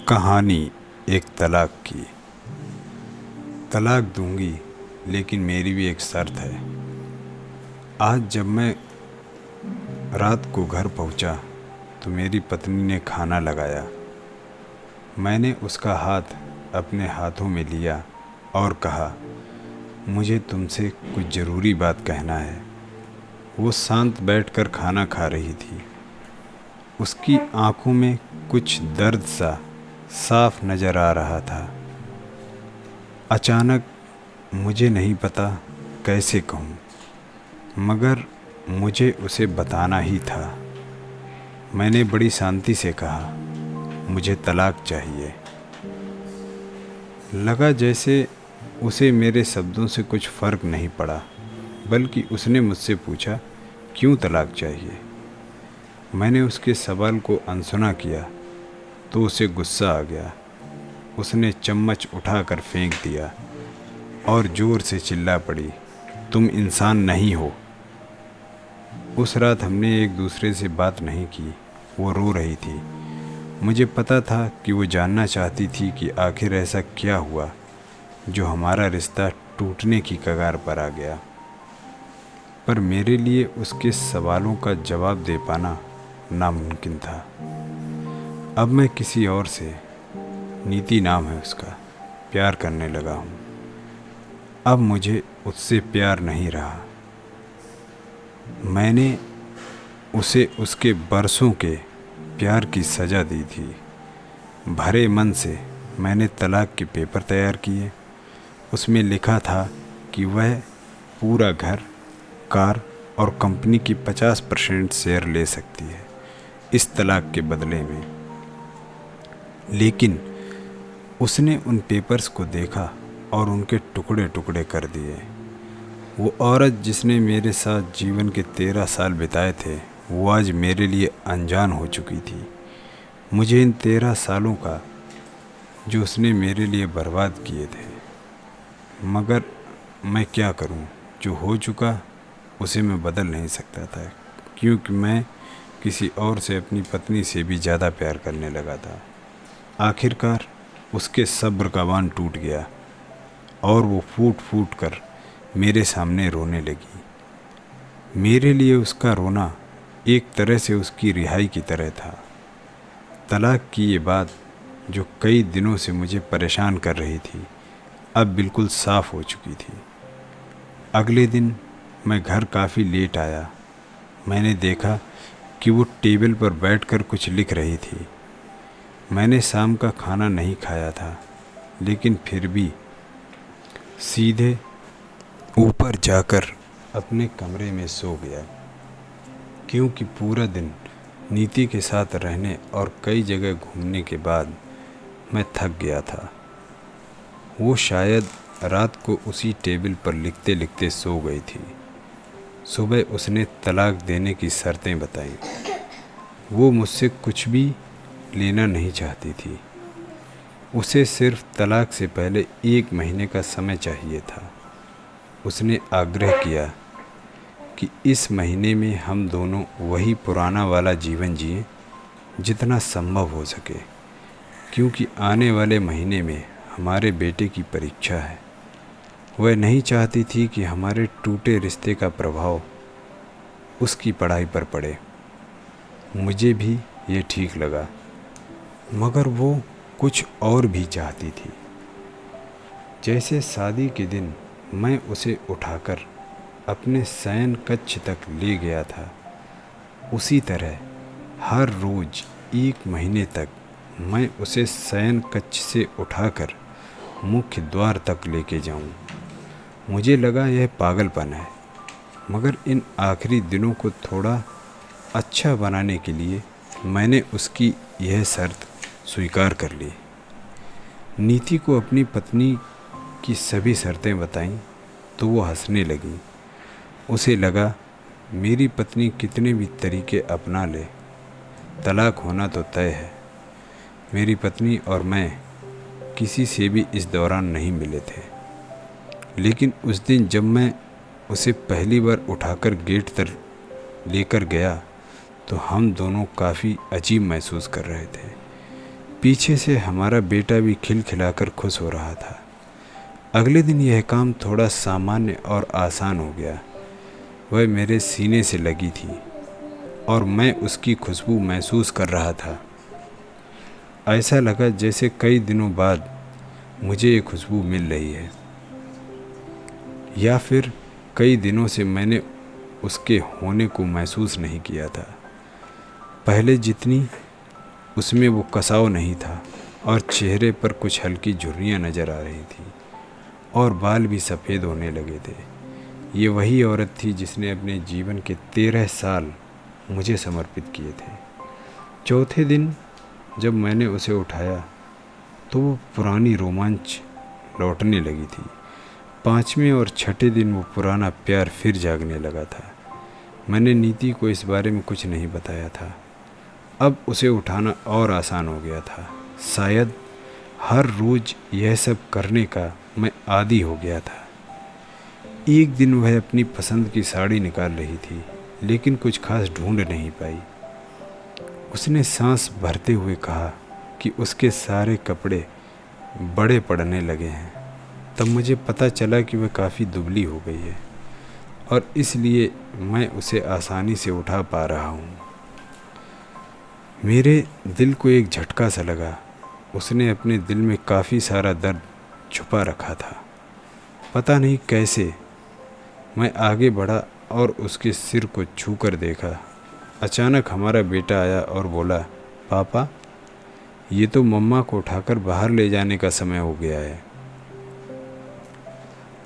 कहानी एक तलाक की। तलाक दूंगी, लेकिन मेरी भी एक शर्त है। आज जब मैं रात को घर पहुंचा तो मेरी पत्नी ने खाना लगाया। मैंने उसका हाथ अपने हाथों में लिया और कहा, मुझे तुमसे कुछ ज़रूरी बात कहना है। वो शांत बैठकर खाना खा रही थी। उसकी आंखों में कुछ दर्द सा साफ नज़र आ रहा था। अचानक मुझे नहीं पता कैसे कहूँ, मगर मुझे उसे बताना ही था। मैंने बड़ी शांति से कहा, मुझे तलाक चाहिए। लगा जैसे उसे मेरे शब्दों से कुछ फ़र्क नहीं पड़ा, बल्कि उसने मुझसे पूछा, क्यों तलाक चाहिए। मैंने उसके सवाल को अनसुना किया तो उसे गुस्सा आ गया। उसने चम्मच उठाकर फेंक दिया और ज़ोर से चिल्ला पड़ी, तुम इंसान नहीं हो। उस रात हमने एक दूसरे से बात नहीं की। वो रो रही थी। मुझे पता था कि वो जानना चाहती थी कि आखिर ऐसा क्या हुआ जो हमारा रिश्ता टूटने की कगार पर आ गया। पर मेरे लिए उसके सवालों का जवाब दे पाना नामुमकिन था। अब मैं किसी और से, नीति नाम है उसका, प्यार करने लगा हूँ। अब मुझे उससे प्यार नहीं रहा। मैंने उसे उसके बरसों के प्यार की सज़ा दी थी। भरे मन से मैंने तलाक के पेपर तैयार किए। उसमें लिखा था कि वह पूरा घर, कार और कंपनी की 50% शेयर ले सकती है इस तलाक के बदले में। लेकिन उसने उन पेपर्स को देखा और उनके टुकड़े टुकड़े कर दिए। वो औरत जिसने मेरे साथ जीवन के 13 साल बिताए थे, वो आज मेरे लिए अनजान हो चुकी थी। मुझे इन 13 सालों का जो उसने मेरे लिए बर्बाद किए थे, मगर मैं क्या करूं? जो हो चुका उसे मैं बदल नहीं सकता था, क्योंकि मैं किसी और से अपनी पत्नी से भी ज़्यादा प्यार करने लगा था। आखिरकार उसके सब्र का बांध टूट गया और वो फूट फूट कर मेरे सामने रोने लगी। मेरे लिए उसका रोना एक तरह से उसकी रिहाई की तरह था। तलाक की ये बात जो कई दिनों से मुझे परेशान कर रही थी, अब बिल्कुल साफ हो चुकी थी। अगले दिन मैं घर काफ़ी लेट आया। मैंने देखा कि वो टेबल पर बैठकर कुछ लिख रही थी। मैंने शाम का खाना नहीं खाया था, लेकिन फिर भी सीधे ऊपर जाकर अपने कमरे में सो गया, क्योंकि पूरा दिन नीति के साथ रहने और कई जगह घूमने के बाद मैं थक गया था। वो शायद रात को उसी टेबल पर लिखते लिखते सो गई थी। सुबह उसने तलाक देने की शर्तें बताईं। वो मुझसे कुछ भी लेना नहीं चाहती थी। उसे सिर्फ तलाक से पहले 1 महीने का समय चाहिए था। उसने आग्रह किया कि इस महीने में हम दोनों वही पुराना वाला जीवन जिएं जितना संभव हो सके, क्योंकि आने वाले महीने में हमारे बेटे की परीक्षा है। वह नहीं चाहती थी कि हमारे टूटे रिश्ते का प्रभाव उसकी पढ़ाई पर पड़े। मुझे भी ये ठीक लगा, मगर वो कुछ और भी चाहती थी। जैसे शादी के दिन मैं उसे उठाकर अपने शयन कक्ष तक ले गया था, उसी तरह हर रोज़ 1 महीने तक मैं उसे शयन कक्ष से उठाकर मुख्य द्वार तक लेके जाऊं। मुझे लगा यह पागलपन है, मगर इन आखिरी दिनों को थोड़ा अच्छा बनाने के लिए मैंने उसकी यह शर्त स्वीकार कर ली। नीति को अपनी पत्नी की सभी शर्तें बताईं तो वो हंसने लगी। उसे लगा मेरी पत्नी कितने भी तरीके अपना ले, तलाक होना तो तय है। मेरी पत्नी और मैं किसी से भी इस दौरान नहीं मिले थे, लेकिन उस दिन जब मैं उसे पहली बार उठाकर गेट तक लेकर गया तो हम दोनों काफ़ी अजीब महसूस कर रहे थे। पीछे से हमारा बेटा भी खिलखिलाकर खुश हो रहा था। अगले दिन यह काम थोड़ा सामान्य और आसान हो गया। वह मेरे सीने से लगी थी और मैं उसकी खुशबू महसूस कर रहा था। ऐसा लगा जैसे कई दिनों बाद मुझे ये खुशबू मिल रही है, या फिर कई दिनों से मैंने उसके होने को महसूस नहीं किया था। पहले जितनी उसमें वो कसाव नहीं था और चेहरे पर कुछ हल्की झुर्रियाँ नज़र आ रही थी और बाल भी सफ़ेद होने लगे थे। ये वही औरत थी जिसने अपने जीवन के 13 साल मुझे समर्पित किए थे। चौथे दिन जब मैंने उसे उठाया तो वो पुरानी रोमांच लौटने लगी थी। 5वें और 6ठे दिन वो पुराना प्यार फिर जागने लगा था। मैंने नीति को इस बारे में कुछ नहीं बताया था। अब उसे उठाना और आसान हो गया था। शायद हर रोज़ यह सब करने का मैं आदी हो गया था। एक दिन वह अपनी पसंद की साड़ी निकाल रही थी, लेकिन कुछ खास ढूंढ नहीं पाई। उसने सांस भरते हुए कहा कि उसके सारे कपड़े बड़े पड़ने लगे हैं। तब मुझे पता चला कि वह काफ़ी दुबली हो गई है और इसलिए मैं उसे आसानी से उठा पा रहा हूँ। मेरे दिल को एक झटका सा लगा। उसने अपने दिल में काफ़ी सारा दर्द छुपा रखा था। पता नहीं कैसे मैं आगे बढ़ा और उसके सिर को छूकर देखा। अचानक हमारा बेटा आया और बोला, पापा, ये तो मम्मा को उठाकर बाहर ले जाने का समय हो गया है।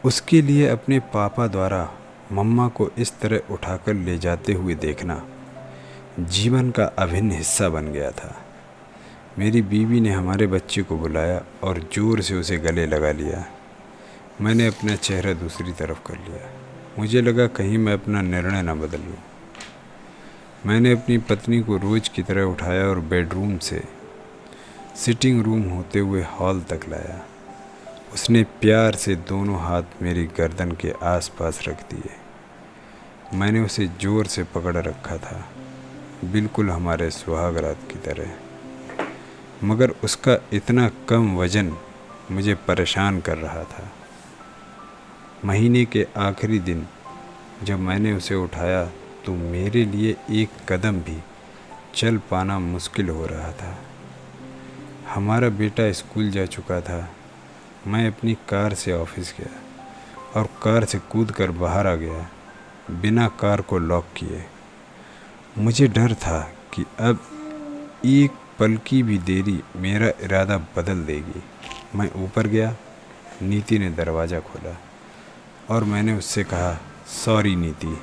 उसके लिए अपने पापा द्वारा मम्मा को इस तरह उठाकर ले जाते हुए देखना जीवन का अभिन्न हिस्सा बन गया था। मेरी बीवी ने हमारे बच्चे को बुलाया और ज़ोर से उसे गले लगा लिया। मैंने अपना चेहरा दूसरी तरफ कर लिया। मुझे लगा कहीं मैं अपना निर्णय न बदल लूँ। मैंने अपनी पत्नी को रोज़ की तरह उठाया और बेडरूम से सिटिंग रूम होते हुए हॉल तक लाया। उसने प्यार से दोनों हाथ मेरी गर्दन के आसपास रख दिए। मैंने उसे ज़ोर से पकड़ रखा था, बिल्कुल हमारे सुहागरात की तरह, मगर उसका इतना कम वज़न मुझे परेशान कर रहा था। महीने के आखिरी दिन जब मैंने उसे उठाया तो मेरे लिए एक कदम भी चल पाना मुश्किल हो रहा था। हमारा बेटा स्कूल जा चुका था। मैं अपनी कार से ऑफिस गया और कार से कूदकर बाहर आ गया, बिना कार को लॉक किए। मुझे डर था कि अब एक पल की भी देरी मेरा इरादा बदल देगी। मैं ऊपर गया। नीति ने दरवाज़ा खोला और मैंने उससे कहा, सॉरी नीति,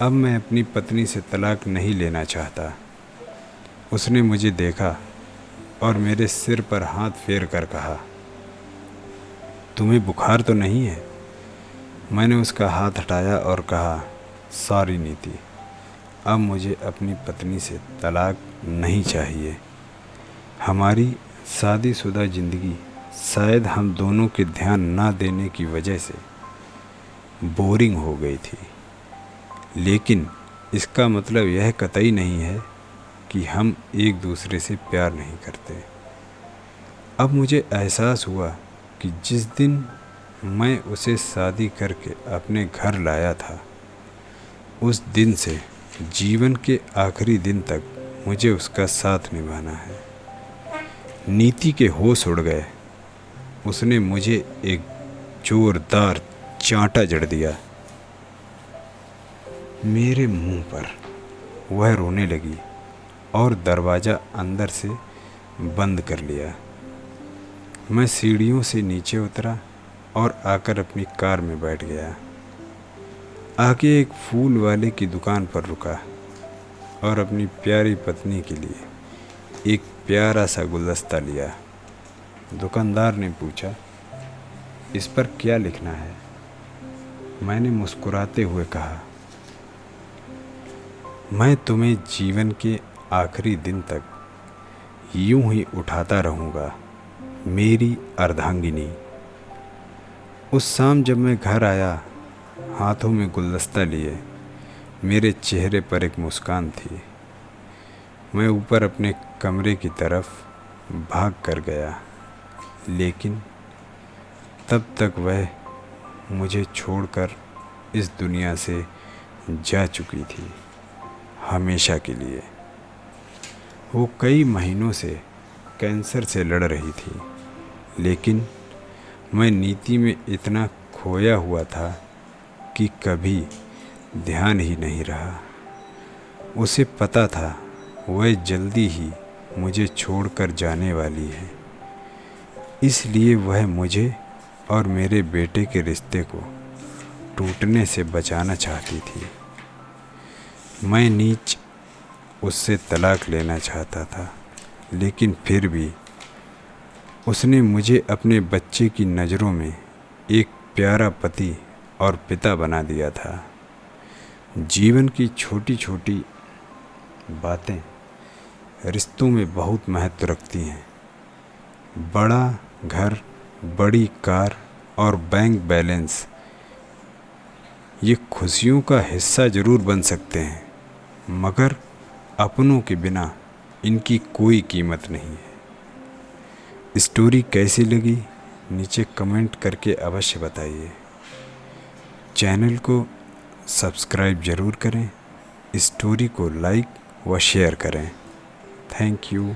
अब मैं अपनी पत्नी से तलाक नहीं लेना चाहता। उसने मुझे देखा और मेरे सिर पर हाथ फेर कर कहा, तुम्हें बुखार तो नहीं है? मैंने उसका हाथ हटाया और कहा, सॉरी नीति, अब मुझे अपनी पत्नी से तलाक नहीं चाहिए। हमारी शादीशुदा ज़िंदगी शायद हम दोनों के ध्यान ना देने की वजह से बोरिंग हो गई थी, लेकिन इसका मतलब यह कतई नहीं है कि हम एक दूसरे से प्यार नहीं करते। अब मुझे एहसास हुआ कि जिस दिन मैं उसे शादी करके अपने घर लाया था, उस दिन से जीवन के आखिरी दिन तक मुझे उसका साथ निभाना है। नीति के होश उड़ गए। उसने मुझे एक जोरदार चांटा जड़ दिया मेरे मुंह पर। वह रोने लगी और दरवाज़ा अंदर से बंद कर लिया। मैं सीढ़ियों से नीचे उतरा और आकर अपनी कार में बैठ गया। आके एक फूल वाले की दुकान पर रुका और अपनी प्यारी पत्नी के लिए एक प्यारा सा गुलदस्ता लिया। दुकानदार ने पूछा, इस पर क्या लिखना है? मैंने मुस्कुराते हुए कहा, मैं तुम्हें जीवन के आखिरी दिन तक यूं ही उठाता रहूँगा, मेरी अर्धांगिनी। उस शाम जब मैं घर आया, हाथों में गुलदस्ता लिए, मेरे चेहरे पर एक मुस्कान थी। मैं ऊपर अपने कमरे की तरफ भाग कर गया, लेकिन तब तक वह मुझे छोड़कर इस दुनिया से जा चुकी थी, हमेशा के लिए। वो कई महीनों से कैंसर से लड़ रही थी, लेकिन मैं नीति में इतना खोया हुआ था कि कभी ध्यान ही नहीं रहा। उसे पता था वह जल्दी ही मुझे छोड़कर जाने वाली है, इसलिए वह मुझे और मेरे बेटे के रिश्ते को टूटने से बचाना चाहती थी। मैं नीच उससे तलाक लेना चाहता था, लेकिन फिर भी उसने मुझे अपने बच्चे की नज़रों में एक प्यारा पति और पिता बना दिया था। जीवन की छोटी छोटी बातें रिश्तों में बहुत महत्व रखती हैं। बड़ा घर, बड़ी कार और बैंक बैलेंस ये खुशियों का हिस्सा ज़रूर बन सकते हैं, मगर अपनों के बिना इनकी कोई कीमत नहीं है। स्टोरी कैसी लगी नीचे कमेंट करके अवश्य बताइए। चैनल को सब्सक्राइब ज़रूर करें, स्टोरी को लाइक व शेयर करें। Thank you.